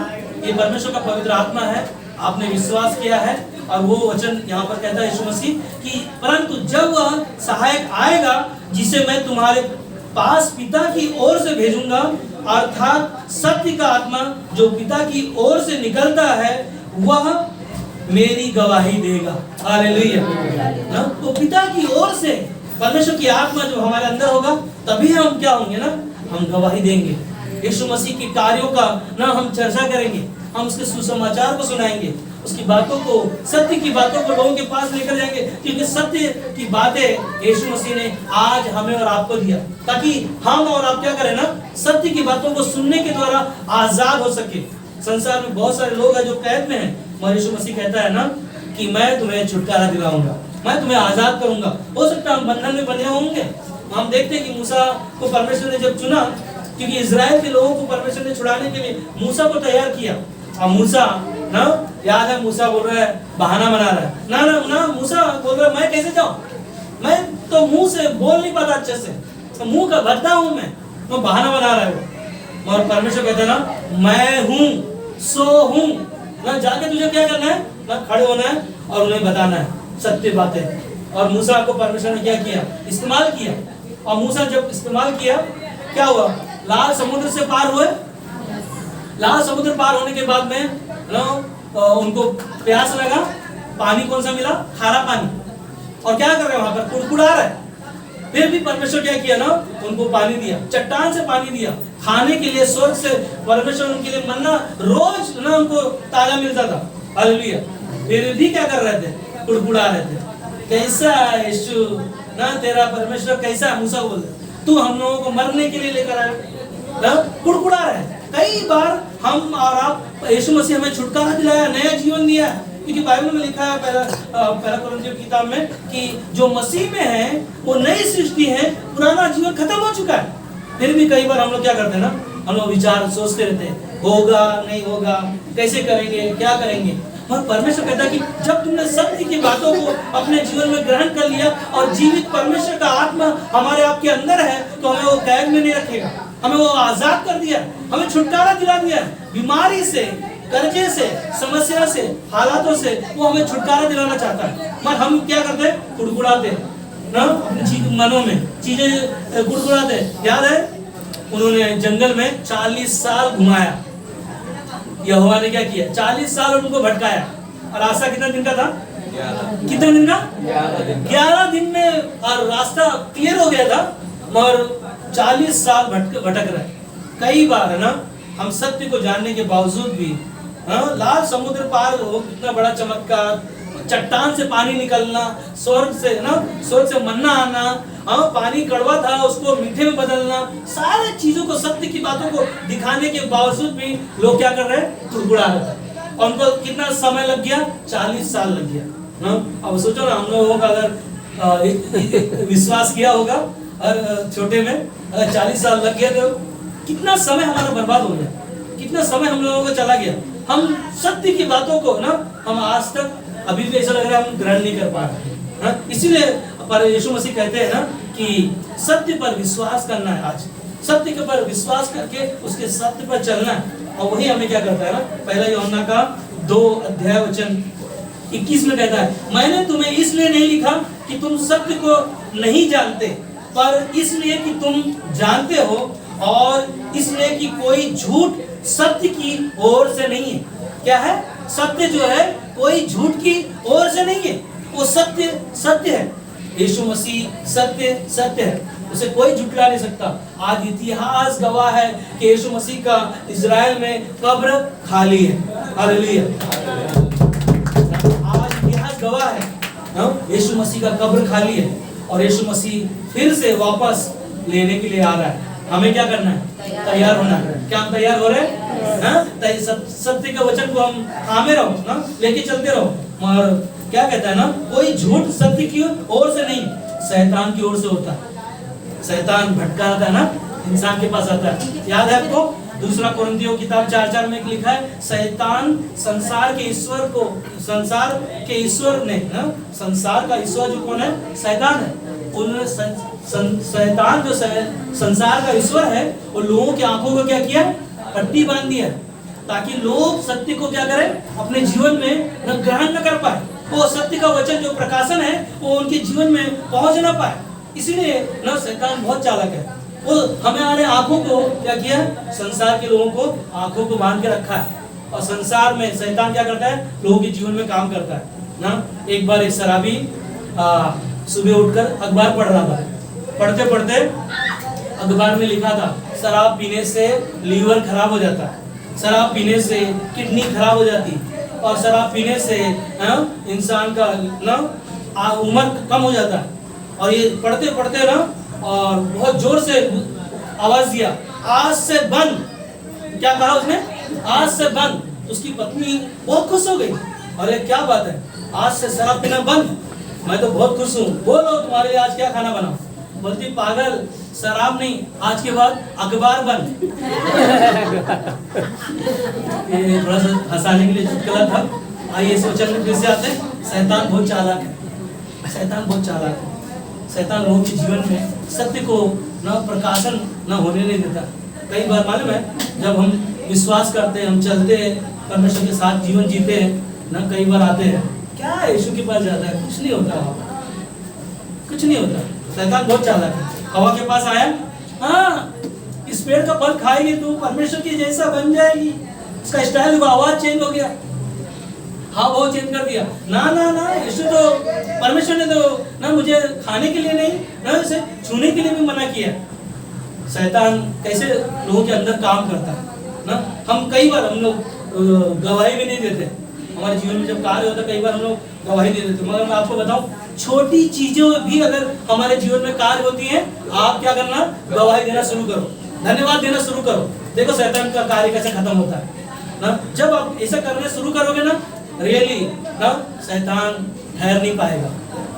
ये परमेश्वर का पवित्र आत्मा है, आपने विश्वास किया है। और वो वचन यहाँ पर कहता है यीशु मसीह कि परंतु जब वह सहायक आएगा जिसे मैं तुम्हारे पास पिता की ओर से भेजूंगा, अर्थात सत्य का आत्मा जो पिता की ओर से निकलता है, वह मेरी गवाही देगा। हालेलुया। तो पिता की ओर से परमेश्वर की आत्मा जो हमारे अंदर होगा तभी हम क्या होंगे ना, हम गवाही देंगे। यीशु मसीह के कार्यों का ना हम चर्चा करेंगे, हम उसके सुसमाचार को सुनाएंगे, उसकी बातों को, सत्य की बातों को लोगों के पास लेकर जाएंगे, क्योंकि सत्य की बातें यीशु मसीह ने आज हमें और आपको दिया ताकि हम और आप क्या करें ना, सत्य की बातों को सुनने के द्वारा आजाद हो सके। संसार में बहुत सारे लोग हैं जो कैद में हैं, मगर यीशु मसीह कहता है ना कि मैं तुम्हें छुटकारा दिलाऊंगा, मैं तुम्हें आजाद करूंगा। हो सकता है हम बंधन में बने होंगे। हम देखते हैं कि मूसा को परमेश्वर ने जब चुना, क्योंकि इजराइल के लोगों को परमेश्वर ने छुड़ाने के लिए मूसा को तैयार किया। और मूसा ना, याद है मूसा बोल रहा है, बहाना बना रहा है ना ना ना, मूसा बोल रहा है मैं कैसे जाऊं, मैं तो मुंह से बोल नहीं पाता अच्छे से, तो मुंह का भद्दा हूं मैं, तो बहाना बना रहा है वो। और परमेश्वर कहता है ना मैं हूं सो हूं ना, जाके तुझे क्या करना है ना, खड़े होना है और उन्हें बताना है सत्य बातें। और मूसा को परमेश्वर ने क्या किया, इस्तेमाल किया। और मूसा जब इस्तेमाल किया क्या हुआ, लाल समुद्र से पार हुए। लाल समुद्र पार होने के बाद में ना उनको प्यास लगा, पानी कौन सा मिला, खारा पानी। और क्या कर रहे हैं वहां पर, कुड़कुड़ा रहा है। फिर भी परमेश्वर क्या किया ना, उनको पानी दिया, चट्टान से पानी दिया खाने के लिए। स्वर्ग से परमेश्वर उनके लिए मन्ना रोज ना उनको ताजा मिलता था। हालेलुया। फिर भी क्या कर रहे थे, कुड़कुड़ा रहे थे। कैसा यीशु ना तेरा परमेश्वर कैसा, मूसा बोल तू हम लोगों को मरने के लिए लेकर आया, कुड़कुड़ा रहे। कई बार हम और आप, यीशु मसीह हमें छुटकारा दिलाया, नया जीवन दिया, क्योंकि बाइबल में लिखा है पहला कुरिन्थियों की किताब में कि जो मसीह में है वो नई सृष्टि है, पुराना जीवन खत्म हो चुका है। फिर भी कई बार हम लोग क्या करते हैं ना, हम लोग विचार सोचते रहते हैं, होगा नहीं होगा, कैसे करेंगे, क्या करेंगे। और परमेश्वर कहता है कि जब तुमने सत्य की बातों को अपने जीवन में ग्रहण कर लिया और जीवित परमेश्वर का आत्मा हमारे आपके अंदर है, तो हमें वो कैद में नहीं रखेगा, हमें वो आजाद कर दिया, हमें छुटकारा दिला दिया। बीमारी से, कर्जे से, समस्या से, हालातों से वो हमें छुटकारा दिलाना चाहता है। मगर हम क्या करते हैं, कुड़कुड़ाते ना, अपने मनों में चीजें कुड़कुड़ाते। याद है उन्होंने जंगल में 40 साल घुमाया, यहोवा ने क्या किया, 40 साल उनको भटकाया। और रास्ता कितना दिन का था, कितने दिन का, 11 दिन में। और रास्ता क्लियर हो गया था, मगर 40 साल भटक रहे। कई बार है ना, हम सत्य को जानने के बावजूद भी लाल समुद्र पार हो, कितना बड़ा चमत्कार, चट्टान से पानी निकलना, स्वर्ग से ना, स्वर्ग से मन्ना आना, पानी कड़वा था उसको मीठे में बदलना, सारे चीजों को, सत्य की बातों को दिखाने के बावजूद भी लोग क्या कर रहे हैं, कुड़कुड़ा रहे हैं। और उनको कितना समय लग गया, 40 साल लग गया ना। अब सोचो ना, हम लोगों का अगर विश्वास किया होगा और छोटे में अगर 40 साल लग गया तो कितना समय हमारा बर्बाद हो गया, कितना समय हम लोगों को चला गया। हम सत्य की बातों को ना, हम आज तक अभी भी ऐसा लग रहा है हम ग्रहण नहीं कर पा रहे हैं। इसीलिए पर यीशु मसीह कहते हैं ना कि सत्य पर विश्वास करना है। आज सत्य के पर विश्वास करके उसके सत्य पर चलना है। और वही हमें क्या करता है ना, पहला यूहन्ना का 2:21 में कहता है, मैंने तुम्हें इसलिए नहीं लिखा कि तुम सत्य को नहीं जानते, पर इसलिए कि तुम जानते हो, और इसलिए कि कोई झूठ सत्य की ओर से नहीं है। क्या है, सत्य जो है कोई झूठ की ओर से नहीं है, वो सत्य सत्य है। यीशु मसीह सत्य सत्य है, उसे कोई झुठला नहीं सकता। आज इतिहास गवाह है कि यीशु मसीह का इजराइल में कब्र खाली है। हालेलुया। आज इतिहास गवाह है यीशु मसीह का कब्र खाली है, और यीशु मसीह फिर से वापस लेने के लिए आ रहा है। हमें क्या करना है, तैयार होना है। क्या हम तैयार हो रहे हैं? सत्य के वचन को हम थामे रहो ना, लेके चलते रहो। और क्या कहता है ना, कोई झूठ सत्य की ओर से नहीं, शैतान की ओर से होता है। शैतान भटका आता है ना, इंसान के पास आता है। याद है आपको दूसरा कुरिन्थियों किताब 4:4 में लिखा है, शैतान संसार के ईश्वर को, संसार के ईश्वर ने, संसार का ईश्वर जो कौन है, शैतान है, उन्होंने शैतान जो संसार का ईश्वर है वो लोगों की आंखों को क्या किया, पट्टी बांध दिया, ताकि लोग सत्य को क्या करें, अपने जीवन में न ग्रहण न कर पाए, वो सत्य का वचन जो प्रकाशन है वो उनके जीवन में पहुंच ना पाए। इसीलिए न शैतान बहुत चालाक है, वो हमें हमारे आंखों को क्या किया, संसार के लोगों को आंखों को बांध के रखा है, और संसार में शैतान क्या करता है, लोगों के जीवन में काम करता है ना। एक बार एक शराबी सुबह उठकर अखबार पढ़ रहा था, पढ़ते पढ़ते अखबार में लिखा था शराब पीने से लीवर खराब हो जाता है, शराब पीने से किडनी खराब हो जाती है, और शराब पीने से इंसान का ना उम्र कम हो जाता है। और ये पढ़ते पढ़ते ना और बहुत जोर से आवाज दिया, आज से बंद। क्या कहा उसने, आज से बंद। उसकी पत्नी बहुत खुश हो गई, अरे क्या बात है, आज से शराब पीना बंद, मैं तो बहुत खुश हूँ, बोलो तुम्हारे लिए आज क्या खाना बनाओ। बोलती पागल, शराब नहीं, आज के बाद अखबार बंद। ये थोड़ा सा हंसाने के लिए चुटकुला था। आइए इस वचन में फिर से आते हैं। शैतान बहुत चालाक है, शैतान बहुत चालाक है। शैतान लोगों के जीवन में सत्य को न प्रकाशन न होने नहीं देता। कई बार मालूम है, जब हम विश्वास करते हैं, हम चलते हैं, परमेश्वर के साथ जीवन जीते हैं ना, कई बार आते हैं, क्या यीशु के पास जाता है, कुछ नहीं होता, कुछ नहीं होता। शैतान बहुत चालाक है। हवा के पास आया, हाँ इस पेड़ का फल खाएगी तू परमेश्वर की जैसा बन जाएगी। उसका स्टाइल हुआ, आवाज चेंज हो गया, हाँ वो चेंज कर दिया। ना ना ना, यीशु तो, परमेश्वर ने तो ना मुझे खाने के लिए नहीं, ना उसे छूने के लिए भी मना किया। शैतान कैसे लोगों के अंदर काम करता है ना। हम कई बार हम लोग गवाही भी नहीं देते, हमारे जीवन में जब कार्य होता है कई बार हम लोग गवाही दे देते। मगर मैं आपको बताऊं, छोटी चीजों भी अगर हमारे जीवन में कार्य होती है, आप क्या करना, गवाही देना शुरू करो, धन्यवाद देना शुरू करो। देखो शैतान का कार्य कैसे खत्म होता है ना। जब आप ऐसा करना शुरू करोगे ना, रियली ना, शैतान ठहर नहीं पाएगा,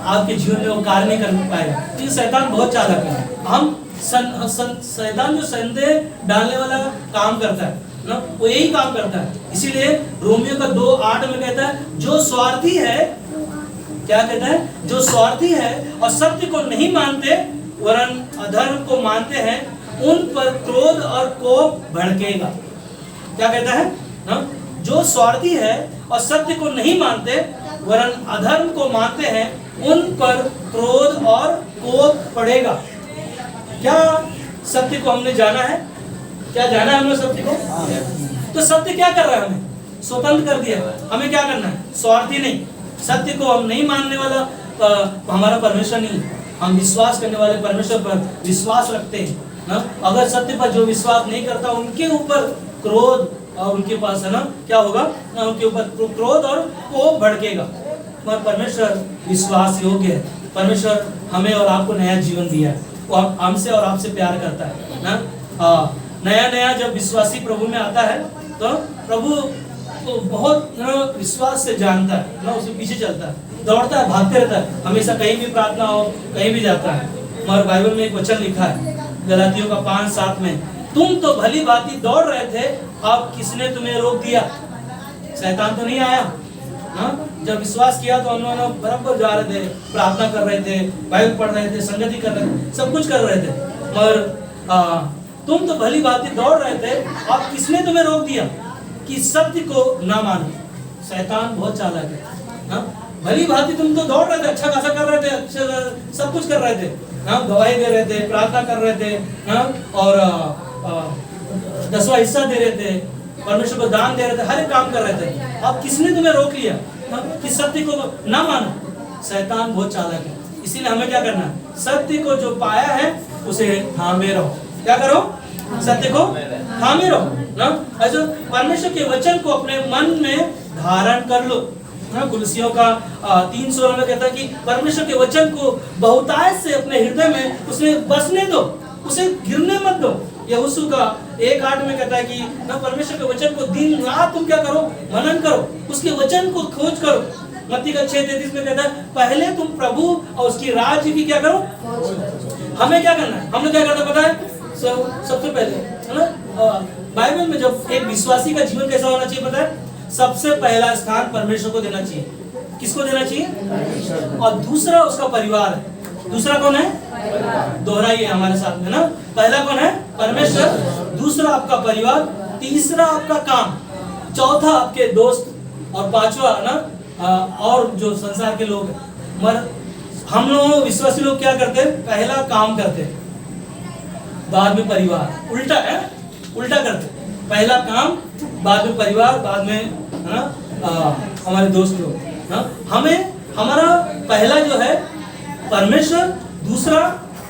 आपके जीवन में वो कार्य नहीं कर पाएगा। तो शैतान बहुत चालाक है। हम शैतान जो संदेह डालने वाला काम करता है ना, वो यही काम करता है। इसीलिए रोमियो का 2:8 में कहता है, जो स्वार्थी है, क्या कहता है, जो स्वार्थी है और सत्य को नहीं मानते वरन अधर्म को मानते हैं, उन पर क्रोध और कोप भड़केगा। क्या कहता है ना, जो स्वार्थी है और सत्य को नहीं मानते वरन अधर्म को मानते हैं, उन पर क्रोध और कोप पड़ेगा। क्या सत्य को हमने जाना है, क्या जाना है हमने सत्य को? तो सत्य क्या कर रहा है, हमें स्वतंत्र कर दिया। हमें क्या करना है, स्वार्थी नहीं, सत्य को हम नहीं मानने वाला हमारा परमेश्वर नहीं, हम विश्वास करने वाले परमेश्वर पर विश्वास रखते हैं ना। अगर सत्य पर जो विश्वास नहीं करता, उनके ऊपर क्रोध और उनके पास है ना क्या होगा ना, उनके ऊपर क्रोध और कोप भड़केगा। पर परमेश्वर विश्वास योग्य है, परमेश्वर हमें और आपको नया जीवन दिया है, वो हमसे और आपसे प्यार करता है ना। नया नया जब विश्वासी प्रभु में आता है तो प्रभु तो बहुत विश्वास से जानता है ना, उसके पीछे चलता है, दौड़ता है, भागते रहता है, हमेशा कहीं भी प्रार्थना हो, कहीं भी जाता है। हमारे बाइबल में एक वचन लिखा है गलातियों का 5:7 में, तुम तो भली भांति दौड़ रहे थे, अब किसने तुम्हें रोक दिया? शैतान तो नहीं आया ना। जब विश्वास किया तो हम लोग बराबर जा रहे थे, प्रार्थना कर रहे थे, बाइबल पढ़ रहे थे, संगति कर रहे थे, सब कुछ कर रहे थे, मगर तुम तो भली भांति दौड़ रहे थे, अब किसने तुम्हें रोक दिया कि सत्य को ना मानो? शैतान बहुत चालाक है ना। भली भांति तुम तो दौड़ रहे थे, अच्छा खासा कर रहे थे, अच्छा सब कुछ कर रहे थे ना, गवाही दे रहे थे, प्रार्थना कर रहे थे ना, और 10वां हिस्सा दे रहे थे, परमेश्वर को दान दे रहे थे, हर एक काम कर रहे थे। अब किसने तुम्हें रोक लिया कि सत्य को ना मानो? शैतान बहुत चालाक है। इसीलिए हमें क्या करना है, सत्य को जो पाया है उसे थामे रहो। क्या करो, सत्य को थामे रहो ना। ऐसा परमेश्वर के वचन को अपने मन में धारण कर लो ना। कुलसियों का 3:16 में कहता है कि परमेश्वर के वचन को बहुतायत से अपने हृदय में उसने बसने दो, उसे गिरने मत दो। यहोशू का 1:8 में कहता है कि ना, परमेश्वर के वचन को दिन रात तुम क्या करो, मनन करो, उसके वचन को खोज करो। मत्ती का 6:33 में कहता है, पहले तुम प्रभु और उसकी राज्य की क्या करो, हमें क्या करना है, हम लोग क्या करते हैं पता है? सबसे पहले है ना, बाइबल में जब एक विश्वासी का जीवन कैसा होना चाहिए पता है? सबसे पहला स्थान परमेश्वर को देना चाहिए। किसको देना चाहिए? और दूसरा उसका परिवार है। दूसरा कौन है? दोहराइए हमारे साथ में ना, पहला कौन है? परमेश्वर, दूसरा आपका परिवार, तीसरा आपका काम, चौथा आपके दोस्त, और पांचवा ना और जो संसार के लोग हैं। मगर हम लोग विश्वासी लोग क्या करते हैं? पहला काम करते हैं, बाद में परिवार। उल्टा है, उल्टा करते हैं, पहला काम, बाद में परिवार, बाद में है ना हमारे दोस्त लोग ना। हमें हमारा पहला जो है परमेश्वर, दूसरा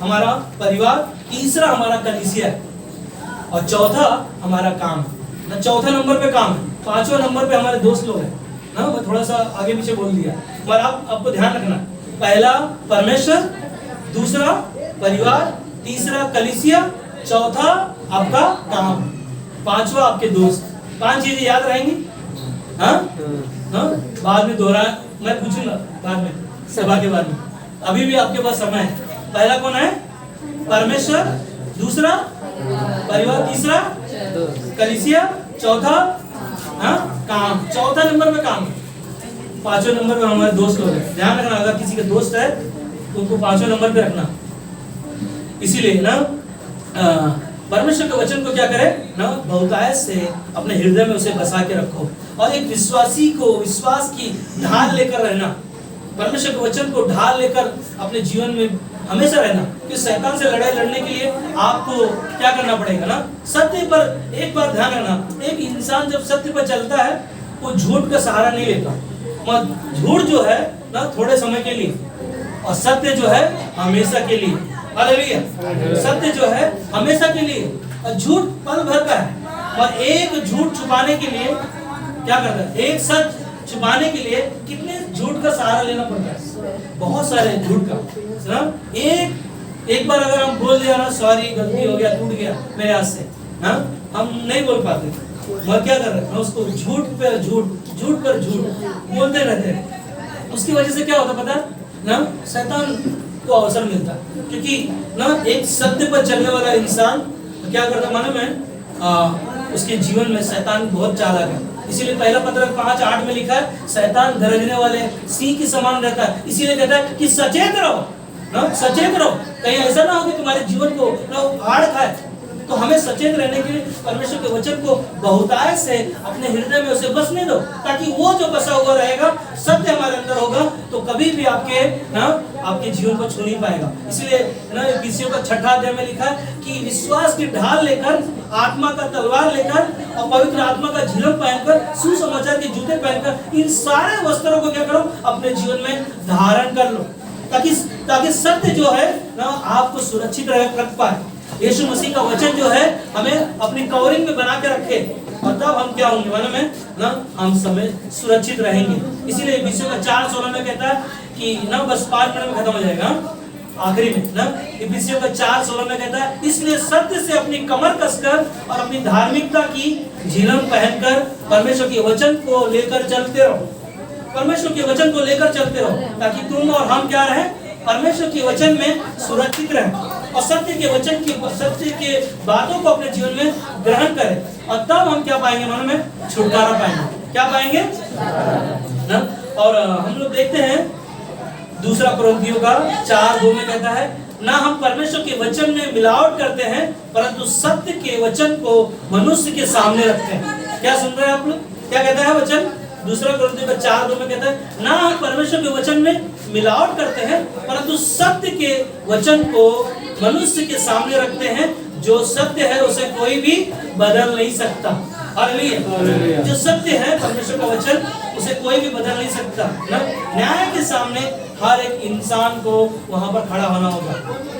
हमारा परिवार, तीसरा हमारा कलीसिया है, और चौथा हमारा काम ना। चौथा नंबर पे काम है, पांचवा नंबर पे हमारे दोस्त लोग हैं ना। मैं थोड़ा सा आगे पीछे बोल दिया, मगर आपको ध्यान रखना, पहला परमेश्वर, दूसरा परिवार, तीसरा कलीसिया, चौथा आपका काम, पांचवा आपके दोस्त। 5 चीजें याद रहेंगी। हाँ हाँ, बाद में दोहरा मैं पूछूंगा बाद में, सभा के बाद में। अभी भी आपके पास समय है। पहला कौन है? परमेश्वर, दूसरा परिवार, तीसरा कलीसिया, चौथा हाँ काम। चौथा नंबर पे काम, पांचवें नंबर पे हमारे दोस्त लोग हैं। ध्यान रखना, अगर किसी का दोस्त है तो उनको पांचवें नंबर पे रखना। इसीलिए ना परमेश्वर के वचन को क्या करे ना, बहुतायत से अपने हृदय में उसे बसा के रखो, और एक विश्वासी को विश्वास की ढाल लेकर रहना। परमेश्वर के वचन को ढाल लेकर अपने जीवन में हमेशा रहना, कि शैतान से लड़ाई लड़ने के लिए आपको क्या करना पड़ेगा ना, सत्य पर। एक बार ध्यान रखना, एक इंसान जब सत्य पर चलता है वो झूठ का सहारा नहीं लेता। मत झूठ जो है ना थोड़े समय के लिए, और सत्य जो है हमेशा के लिए। हालेलुया। सत्य जो है हमेशा के लिए, और झूठ पल भर का है। और एक झूठ छुपाने के लिए क्या करता है? एक सच छुपाने के लिए कितने झूठ का सहारा लेना पड़ता है? बहुत सारे झूठ का ना। एक बार अगर हम बोल दिया ना, सॉरी गलती हो गया, टूट गया मेरे हाथ से, हाँ हम नहीं बोल पाते। मगर क्या कर रहे हैं? उसको झूठ पर झूठ, झूठ पर झूठ बोलते रहते हैं। उसकी वजह से क्या होता पता ना, शैतान को अवसर मिलता, क्योंकि ना एक सत्य पर चलने वाला इंसान क्या करता मालूम है? उसके जीवन में शैतान बहुत चालाक है। इसीलिए पहला पत्र 5:8 में लिखा है, शैतान गरजने वाले सिंह के समान रहता है। इसीलिए कहता है कि सचेत रहो ना, सचेत रहो, कहीं ऐसा ना हो कि तुम्हारे जीवन को ना फाड़ खाए। तो हमें सचेत रहने के लिए परमेश्वर के वचन को बहुतायत से अपने हृदय में उसे बसने दो, ताकि वो जो बसा हुआ रहेगा, सत्य हमारे अंदर होगा, तो कभी भी आपके जीवन को छू नहीं पाएगा। इसलिए ना एफिसियों का 6 अध्याय में लिखा है कि विश्वास की ढाल लेकर, आत्मा का तलवार लेकर, और पवित्र आत्मा का झिलम पहनकर, सुसमाचार के जूते पहनकर, इन सारे वस्त्रों को क्या करो? अपने जीवन में धारण कर लो, ताकि सत्य जो है ना आपको सुरक्षित रख पाए। यीशु मसीह का वचन जो है हमें अपनी कवरिंग में बना के रखे, और तब हम क्या होंगे मालूम है ना, हम समय सुरक्षित रहेंगे। इसीलिए एफिसियों का 4:16 में कहता है कि ना, बस 5 मिनट में खत्म हो जाएगा आखिरी में ना। एफिसियों का 4:16 में कहता है, इसलिए सत्य से अपनी कमर कसकर और अपनी धार्मिकता की झिलम पहनकर परमेश्वर के वचन को लेकर चलते रहो। परमेश्वर के वचन को लेकर चलते रहो, ताकि तुम और हम क्या रहे? परमेश्वर के वचन में सुरक्षित रहें, और सत्य के बातों को अपने जीवन में ग्रहण करें, और तब हम क्या पाएंगे मालूम है? छुटकारा पाएंगे। क्या पाएंगे ना? और हम लोग देखते हैं दूसरा कुरिन्थियों का 4:2 में कहता है, ना हम परमेश्वर के वचन में मिलावट करते हैं, परंतु सत्य के वचन को मनुष्य के सामने रखते हैं। क्या सुन रहे हैं आप लोग? क्या कहता है वचन? दूसरा कुरिन्थियों का 4:2 में कहता है, ना हम परमेश्वर के वचन में मिलावट करते हैं, परंतु सत्य के वचन को मनुष्य के सामने रखते हैं। जो सत्य है उसे कोई भी बदल नहीं सकता। हालेलुया। जो सत्य है परमेश्वर का वचन, उसे कोई भी बदल नहीं सकता ना। न्याय के सामने हर एक इंसान को वहां पर खड़ा होना होगा,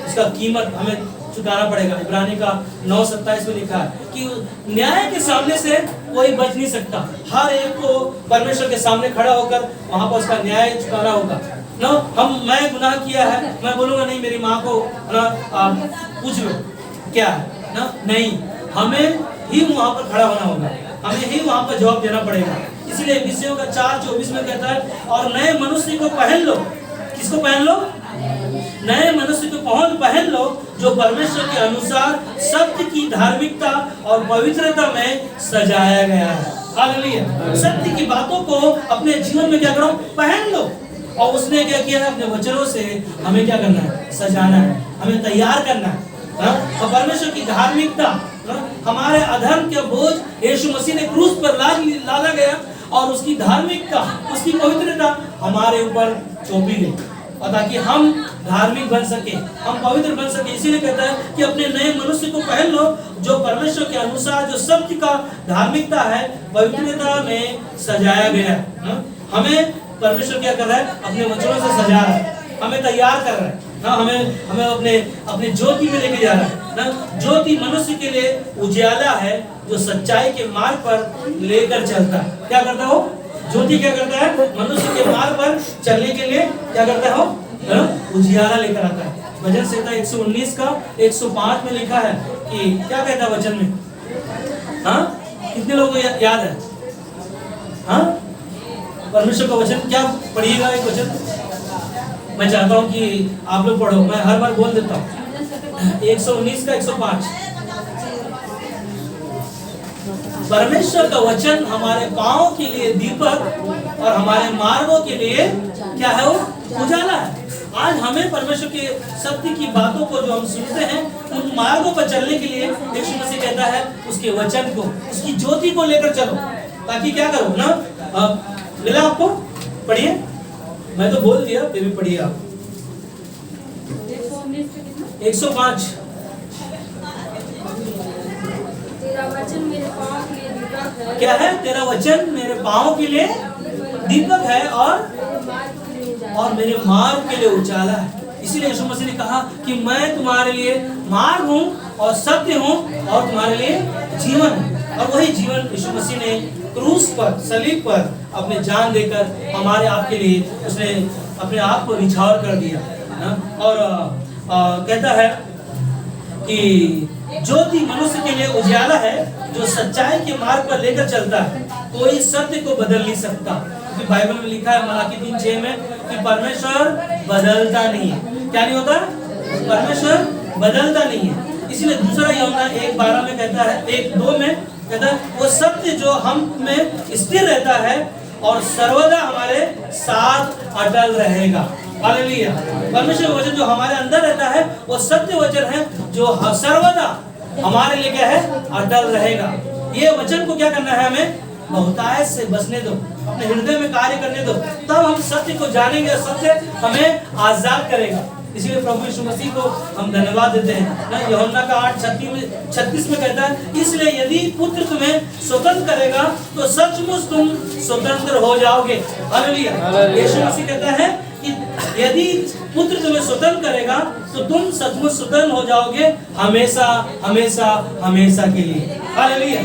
उसका कीमत हमें चुकाना पड़ेगा। इब्रानी का 9:27 में लिखा है कि न्याय के सामने से कोई बच नहीं सकता। हर एक को परमेश्वर के सामने खड़ा होकर वहां पर उसका न्याय चुकाना होगा ना। मैं गुनाह किया है, मैं बोलूंगा नहीं मेरी माँ को ना पूछ लो क्या है ना, नहीं, हमें ही वहां पर खड़ा होना होगा, हमें ही वहां पर जवाब देना पड़ेगा। इसीलिए एफिसियों का 4:24 में कहता है, और नए मनुष्य को पहन लो। किसको पहन लो? नए मनुष्य को पहन लो जो परमेश्वर के अनुसार सत्य की धार्मिकता और पवित्रता में सजाया गया है। हालेलुया। सत्य की बातों को अपने जीवन में क्या करो, पहन लो। और उसने क्या किया है, अपने वचनों से हमें क्या करना है, सजाना है, हमें तैयार करना है। और परमेश्वर की धार्मिकता, हमारे अधर्म के बोझ यीशु मसीह ने क्रूस पर लादा गया और उसकी धार्मिकता, उसकी पवित्रता हमारे ऊपर थोपी गई, और ताकि हम धार्मिक बन सके, हम पवित्र बन सके। इसीलिए कहता है कि अपने नए मनुष्य को पहन लो जो परमेश्वर के अनुसार, जो सत्य का धार्मिकता है, पवित्रता में सजाया गया है। हमें परमेश्वर क्या कर रहा है, अपने वचनों से सजा रहा है, हमें तैयार कर रहा है ना, हमें अपने ज्योति में लेके जा रहा है ना। ज्योति मनुष्य के लिए उजियाला है जो सच्चाई के मार्ग पर लेकर चलता है। क्या करता हो, ज्योति क्या करता है, मनुष्य के मार्ग पर चलने के लिए क्या करता हो, उजियाला लेकर आता है। भजन संहिता 119 का 105 में लिखा है कि क्या कहता है वचन में, हाँ कितने लोगों को याद है? हाँ, परमेश्वर का वचन क्या पढ़िएगा, एक वचन मैं चाहता हूं कि आप लोग पढ़ो, मैं हर बार बोल देता हूं। 119 का 105। परमेश्वर का वचन हमारे पांव के लिए दीपक और हमारे मार्गों के लिए क्या है, वो उजाला है। आज हमें परमेश्वर के सत्य की बातों को जो हम सुनते हैं, उन मार्गों पर चलने के लिए यीशु मसीह कहता है उसके वचन को, उसकी ज्योति को लेकर चलो, ताकि क्या करो ना। मिला आपको? पढ़िए, मैं तो बोल दिया, फिर भी पढ़िए आप। 105। तेरा वचन मेरे पाँव के लिए दीपक है। क्या है? तेरा वचन मेरे पाँव के लिए दीपक है और मेरे मार्ग के लिए उजाला है। इसीलिए यीशु मसीह ने कहा कि मैं तुम्हारे लिए मार्ग हूँ और सत्य हूँ और तुम्हारे लिए जीवन हूँ। और वही जीवन यीशु मसीह ने क्रूस पर, सलीब पर अपने जान देकर हमारे आप के लिए उसने अपने आप को निछावर कर दिया ना। और कहता है कि ज्योति मनुष्य के लिए उजियाला है जो सच्चाई के मार्ग पर लेकर चलता है, कोई सत्य को बदल नहीं सकता। क्योंकि बाइबल में लिखा है मलाकी 3:6 में कि परमेश्वर बदलता नहीं है। क्या नहीं होता? परमेश्वर बदलता नहीं है। इसीलिए दूसरा यूहन्ना 1:12 में कहता है, 1:2 में कहता है, वो सत्य जो हम में स्थिर रहता है और सर्वदा हमारे साथ अटल रहेगा। हालेलुया। परमेश्वर वचन जो हमारे अंदर रहता है वो सत्य वचन है जो सर्वदा हमारे लिए क्या है, अटल रहेगा। ये वचन को क्या करना है, हमें बहुतायत से बसने दो, अपने हृदय में कार्य करने दो, तब हम सत्य को जानेंगे, सत्य हमें आजाद करेगा। इसलिए प्रभु यीशु मसीह को हम धन्यवाद देते हैं ना। यूहन्ना का 8:36 में कहता है, इसलिए यदि पुत्र तुम्हें स्वतंत्र करेगा तो सचमुच तुम स्वतंत्र हो जाओगे। हालेलुया। यीशु मसीह कहता है कि यदि पुत्र तुम्हें स्वतंत्र करेगा तो तुम सचमुच स्वतंत्र हो जाओगे, हमेशा हमेशा हमेशा के लिए। हालेलुया।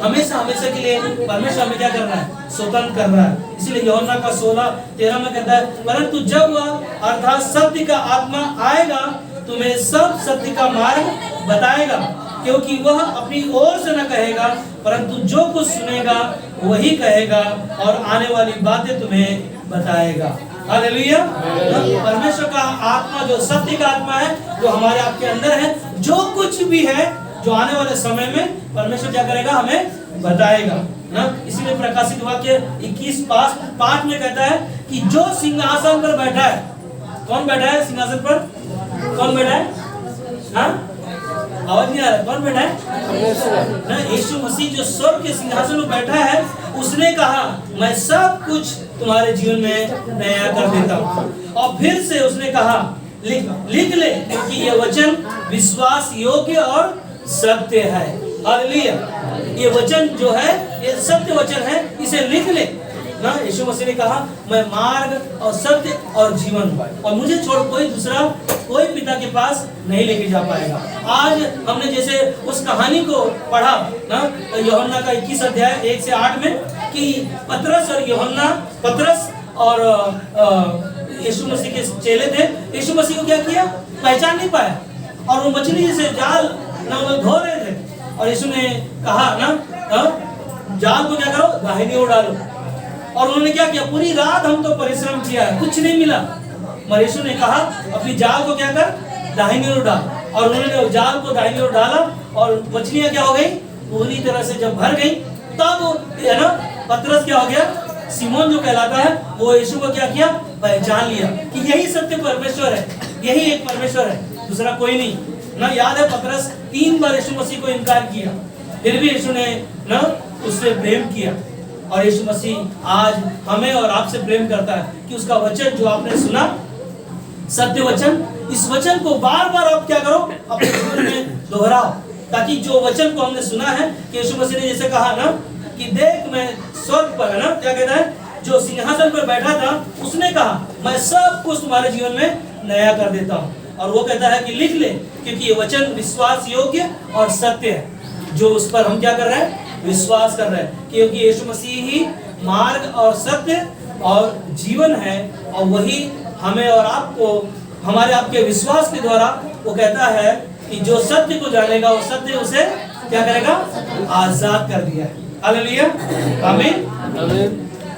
हमेशा हमेशा के लिए परमेश्वर हमें क्या कर रहा है, स्वतंत्र कर रहा है। इसलिए यूहन्ना का 16:13 में कहता है, परंतु जब वह अर्थात सत्य का आत्मा आएगा तुम्हें सब सत्य का मार्ग बताएगा, क्योंकि वह अपनी ओर से न कहेगा परंतु जो कुछ सुनेगा वही कहेगा और आने वाली बातें तुम्हें बताएगा। हालेलुया। परमेश्वर का आत्मा जो सत्य का आत्मा है, जो हमारे आपके अंदर है, जो कुछ भी है जो आने वाले समय में परमेश्वर क्या करेगा, हमें बताएगा ना। इसीलिए प्रकाशित वाक्य 21:5 में कहता है कि जो सिंहासन पर बैठा है, कौन बैठा है सिंहासन पर? कौन बैठा है? हाँ, आवाज नहीं आ रहा, कौन बैठा है ना? यीशु मसीह जो स्वर्ग के सिंहासन पर बैठा है, उसने कहा मैं सब कुछ तुम्हारे जीवन में नया कर देता हूँ। और फिर से उसने कहा लिख ले, क्योंकि ये वचन विश्वास योग्य और सत्य है। हालेलुया। ये वचन जो है ये सत्य वचन है, इसे लिख ले ना। यीशु मसीह ने कहा मैं मार्ग और सत्य और जीवन हूँ, और मुझे छोड़ कोई पिता के पास नहीं लेके जा पाएगा। आज हमने जैसे उस कहानी को पढ़ा ना, यूहन्ना का 21:1-8 में कि पतरस और यूहन्ना, पतरस और यीशु मसीह के चेले थे। यीशु मसीह को क्या किया, पहचान नहीं पाया, और वो मछली से जाल ना धो रहे थे, और यीशु ने कहा ना, जाल को क्या करो, दाहिनी ओर डालो। और उन्होंने क्या किया, पूरी रात हम तो परिश्रम किया है, कुछ नहीं मिला मगर यीशु ने कहा अपनी जाल को क्या कर, दाहिनी ओर डाल, और उन्होंने जाल को दाहिनी ओर डाला और मछलियां क्या हो गई, पूरी तरह से जब भर गई, तब है ना पतरस क्या हो गया, सिमोन जो कहलाता है, वो यीशु को क्या किया, पहचान लिया कि यही सत्य परमेश्वर है, यही एक परमेश्वर है, दूसरा कोई नहीं ना। याद है पतरस 3 बार यीशु मसीह को इनकार किया, फिर भी यीशु ने ना उससे प्रेम किया। और यीशु मसीह आज हमें और आपसे प्रेम करता है कि उसका वचन जो आपने सुना, सत्य वचन, इस वचन को बार बार आप क्या करो, अपने जीवन में दोहराओ, ताकि जो वचन को हमने सुना है कि यीशु मसीह ने जैसे कहा ना कि देख मैं स्वर्ग पर, है ना क्या कहता है, जो सिंहासन पर बैठा था उसने कहा मैं सब कुछ तुम्हारे जीवन में नया कर देता हूँ। और वो कहता है कि लिख ले, क्योंकि ये वचन विश्वास योग्य और सत्य है, जो उस पर हम क्या कर रहे हैं, विश्वास कर रहे हैं, क्योंकि यीशु मसीह ही मार्ग और सत्य और जीवन है, और वही हमें और आपको हमारे आपके विश्वास के द्वारा वो कहता है कि जो सत्य को जानेगा वो सत्य उसे क्या करेगा, आजाद कर दिया है। हालेलुया, आमीन।